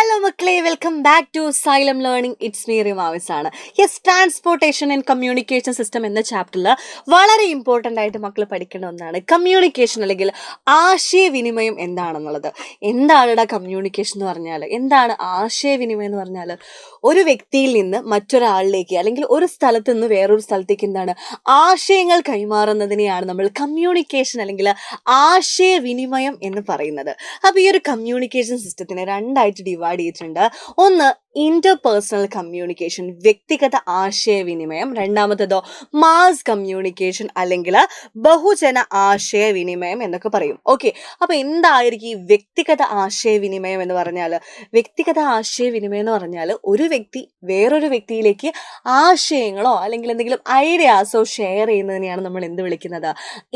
Hello മക്കളെ, welcome back to Xylem Learning. It's me റിമാവിസ് ആണ്. Yes, transportation and communication system എന്ന ചാപ്റ്ററിൽ വളരെ ഇമ്പോർട്ടൻ്റ് ആയിട്ട് മക്കൾ പഠിക്കേണ്ട ഒന്നാണ് കമ്മ്യൂണിക്കേഷൻ, അല്ലെങ്കിൽ ആശയവിനിമയം എന്താണെന്നുള്ളത്. എന്താണ് കമ്മ്യൂണിക്കേഷൻ എന്ന് പറഞ്ഞാൽ, എന്താണ് ആശയവിനിമയം എന്ന് പറഞ്ഞാൽ, ഒരു വ്യക്തിയിൽ നിന്ന് മറ്റൊരാളിലേക്ക് അല്ലെങ്കിൽ ഒരു സ്ഥലത്ത് നിന്ന് വേറൊരു സ്ഥലത്തേക്ക് എന്താണ് ആശയങ്ങൾ കൈമാറുന്നതിനെയാണ് നമ്മൾ കമ്മ്യൂണിക്കേഷൻ അല്ലെങ്കിൽ ആശയവിനിമയം എന്ന് പറയുന്നത്. അപ്പോൾ ഈ ഒരു കമ്മ്യൂണിക്കേഷൻ സിസ്റ്റത്തിനെ രണ്ടായിട്ട് ഡിവൈഡ് ചെയ്തിട്ടുണ്ട്. ഒന്ന് ഇന്റർപേഴ്സണൽ കമ്മ്യൂണിക്കേഷൻ, വ്യക്തിഗത ആശയവിനിമയം. രണ്ടാമത്തേതോ മാസ് കമ്മ്യൂണിക്കേഷൻ അല്ലെങ്കിൽ ബഹുജന ആശയവിനിമയം എന്നൊക്കെ പറയും. ഓക്കെ, അപ്പൊ എന്തായിരിക്കും ഈ വ്യക്തിഗത ആശയവിനിമയം എന്ന് പറഞ്ഞാൽ? വ്യക്തിഗത ആശയവിനിമയം എന്ന് പറഞ്ഞാൽ ഒരു വ്യക്തി വേറൊരു വ്യക്തിയിലേക്ക് ആശയങ്ങളോ അല്ലെങ്കിൽ എന്തെങ്കിലും ഐഡിയാസോ ഷെയർ ചെയ്യുന്നതിനെയാണ് നമ്മൾ എന്ത് വിളിക്കുന്നത്?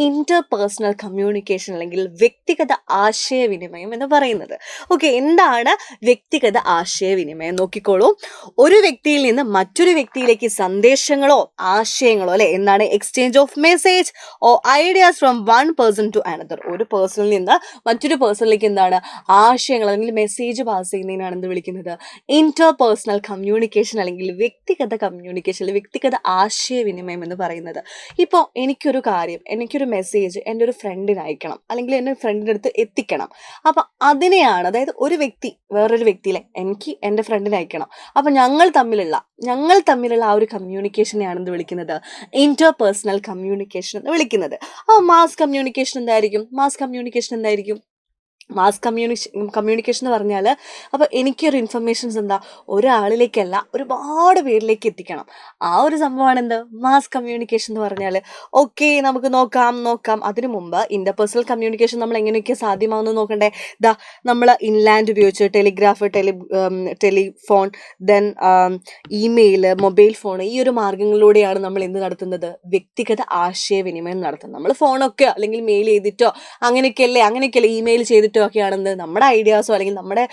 ഇന്റർപേഴ്സണൽ കമ്മ്യൂണിക്കേഷൻ അല്ലെങ്കിൽ വ്യക്തിഗത ആശയവിനിമയം എന്ന് പറയുന്നത്. ഓക്കെ, എന്താണ് വ്യക്തിഗത ആശയവിനിമയം? നോക്കിക്കോളൂ. ഒരു വ്യക്തിയിൽ നിന്ന് മറ്റൊരു വ്യക്തിയിലേക്ക് സന്ദേശങ്ങളോ ആശയങ്ങളോ അല്ലെ, എന്താണ് exchange of message or ideas from one person to another. ഒരു പേഴ്സണിൽ നിന്ന് മറ്റൊരു പേഴ്സണിലേക്ക് എന്താണ് ആശയങ്ങൾ അല്ലെങ്കിൽ മെസ്സേജ് പാസ് ചെയ്യുന്നതിനാണ് എന്ത് വിളിക്കുന്നത്? ഇന്റർപേഴ്സണൽ കമ്മ്യൂണിക്കേഷൻ അല്ലെങ്കിൽ വ്യക്തിഗത കമ്മ്യൂണിക്കേഷൻ അല്ലെങ്കിൽ വ്യക്തിഗത ആശയവിനിമയം എന്ന് പറയുന്നത്. ഇപ്പോൾ എനിക്കൊരു മെസ്സേജ് എൻ്റെ ഒരു ഫ്രണ്ടിന് അയക്കണം അല്ലെങ്കിൽ എൻ്റെ ഫ്രണ്ടിൻ്റെ അടുത്ത് എത്തിക്കണം. അപ്പം അതിനെയാണ്, അതായത് ഒരു വ്യക്തി വേറൊരു വ്യക്തിയിലെ എനിക്ക് എൻ്റെ ഫ്രണ്ടിന് അയക്കണം. അപ്പം ഞങ്ങൾ തമ്മിലുള്ള ആ ഒരു കമ്മ്യൂണിക്കേഷനെയാണ് എന്ത് വിളിക്കുന്നത്? ഇന്റർപേഴ്സണൽ കമ്മ്യൂണിക്കേഷൻ എന്ന് വിളിക്കുന്നത്. അപ്പോൾ മാസ് കമ്മ്യൂണിക്കേഷൻ എന്തായിരിക്കും? മാസ് കമ്മ്യൂണിക്കേഷൻ എന്ന് പറഞ്ഞാൽ, അപ്പോൾ എനിക്കൊരു ഇൻഫർമേഷൻസ് എന്താ ഒരാളിലേക്കല്ല ഒരുപാട് പേരിലേക്ക് എത്തിക്കണം. ആ ഒരു സംഭവമാണ് എന്ത്? മാസ് കമ്മ്യൂണിക്കേഷൻ എന്ന് പറഞ്ഞാൽ. ഓക്കെ, നമുക്ക് നോക്കാം. അതിനു മുമ്പ് ഇന്റർപേഴ്സണൽ കമ്മ്യൂണിക്കേഷൻ നമ്മൾ എങ്ങനെയൊക്കെ സാധ്യമാവുന്നത് നോക്കണ്ടേ? നമ്മൾ ഇൻലാൻഡ് ഉപയോഗിച്ച് telegraph, telephone, then email, mobile phone, ഈ ഒരു മാർഗങ്ങളിലൂടെയാണ് നമ്മൾ എന്ത് നടത്തുന്നത്? വ്യക്തിഗത ആശയവിനിമയം നടത്തുന്നത്. നമ്മൾ ഫോണൊക്കെ അല്ലെങ്കിൽ മെയിൽ ചെയ്തിട്ടോ അങ്ങനെയൊക്കെയല്ലേ ഇമെയിൽ ചെയ്തിട്ടോ ഒക്കെയാണെന്ന് നമ്മുടെ ഐഡിയാസോ അല്ലെങ്കിൽ നമ്മുടെ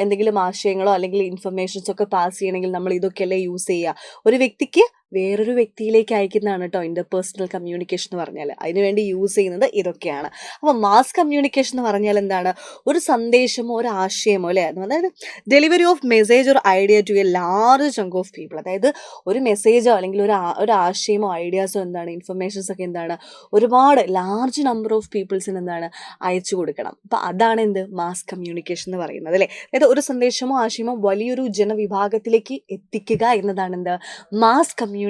എന്തെങ്കിലും ആശയങ്ങളോ അല്ലെങ്കിൽ ഇൻഫർമേഷൻസോ ഒക്കെ പാസ് ചെയ്യണമെങ്കിൽ നമ്മൾ ഇതൊക്കെയല്ലേ യൂസ് ചെയ്യുക. ഒരു വ്യക്തിക്ക് വേറൊരു വ്യക്തിയിലേക്ക് അയക്കുന്നതാണ് കേട്ടോ ഇന്റർപേഴ്സണൽ കമ്മ്യൂണിക്കേഷൻ എന്ന് പറഞ്ഞാൽ. അതിനുവേണ്ടി യൂസ് ചെയ്യുന്നത് ഇതൊക്കെയാണ്. അപ്പോൾ മാസ് കമ്മ്യൂണിക്കേഷൻ എന്ന് പറഞ്ഞാൽ എന്താണ്? ഒരു സന്ദേശമോ ഒരു ആശയമോ അല്ലേ, അതായത് ഡെലിവറി ഓഫ് മെസ്സേജ് ഒരു idea to a large chunk of people. അതായത് ഒരു മെസ്സേജോ അല്ലെങ്കിൽ ഒരു ആശയമോ ഐഡിയാസോ എന്താണ്, ഇൻഫർമേഷൻസ് ഒക്കെ എന്താണ്, ഒരുപാട് ലാർജ് നമ്പർ ഓഫ് പീപ്പിൾസിന് എന്താണ് അയച്ചു കൊടുക്കണം. അപ്പം അതാണ് എന്ത്? മാസ് കമ്മ്യൂണിക്കേഷൻ എന്ന് പറയുന്നത് അല്ലേ. അതായത് ഒരു സന്ദേശമോ ആശയമോ വലിയൊരു ജനവിഭാഗത്തിലേക്ക് എത്തിക്കുക എന്നതാണ് എന്ത്? മാസ് കമ്മ്യൂണിക്കേഷൻ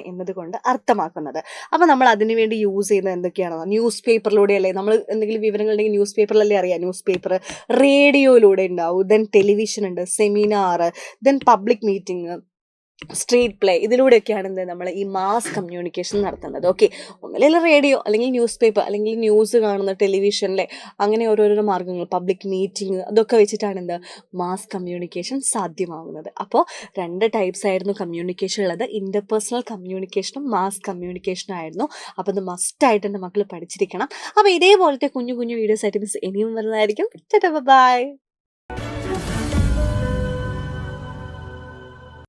എന്നതുകൊണ്ട് അർത്ഥമാക്കുന്നത്. അപ്പം നമ്മൾ അതിനുവേണ്ടി യൂസ് ചെയ്യുന്നത് എന്തൊക്കെയാണോ? ന്യൂസ് പേപ്പറിലൂടെ അല്ലേ, നമ്മൾ എന്തെങ്കിലും വിവരങ്ങൾ ഉണ്ടെങ്കിൽ ന്യൂസ് പേപ്പറിലല്ലേ അറിയാം. ന്യൂസ് പേപ്പർ, റേഡിയോയിലൂടെ ഉണ്ടാവും, ദെൻ ടെലിവിഷൻ ഉണ്ട്, seminar, then public meeting, street play, ഇതിലൂടെയൊക്കെയാണ് എന്ത് നമ്മൾ ഈ മാസ് കമ്മ്യൂണിക്കേഷൻ നടത്തുന്നത്. ഓക്കെ, ഒന്നില്ലെങ്കിൽ റേഡിയോ അല്ലെങ്കിൽ ന്യൂസ് പേപ്പർ അല്ലെങ്കിൽ ന്യൂസ് കാണുന്ന ടെലിവിഷനിലെ അങ്ങനെ ഓരോരോ മാർഗ്ഗങ്ങൾ, പബ്ലിക് മീറ്റിംഗ്, അതൊക്കെ വെച്ചിട്ടാണ് എന്ത് മാസ് കമ്മ്യൂണിക്കേഷൻ സാധ്യമാവുന്നത്. അപ്പോൾ 2 ടൈപ്സ് ആയിരുന്നു കമ്മ്യൂണിക്കേഷൻ ഉള്ളത്. ഇന്റർപേഴ്സണൽ കമ്മ്യൂണിക്കേഷനും മാസ് കമ്മ്യൂണിക്കേഷനും ആയിരുന്നു. അപ്പോൾ അത് മസ്റ്റായിട്ട് എൻ്റെ മക്കൾ പഠിച്ചിരിക്കണം. അപ്പോൾ ഇതേപോലത്തെ കുഞ്ഞു വീഡിയോസ് ആയിട്ട് മിസ് ഇനിയും വരുന്നതായിരിക്കും. ബൈ.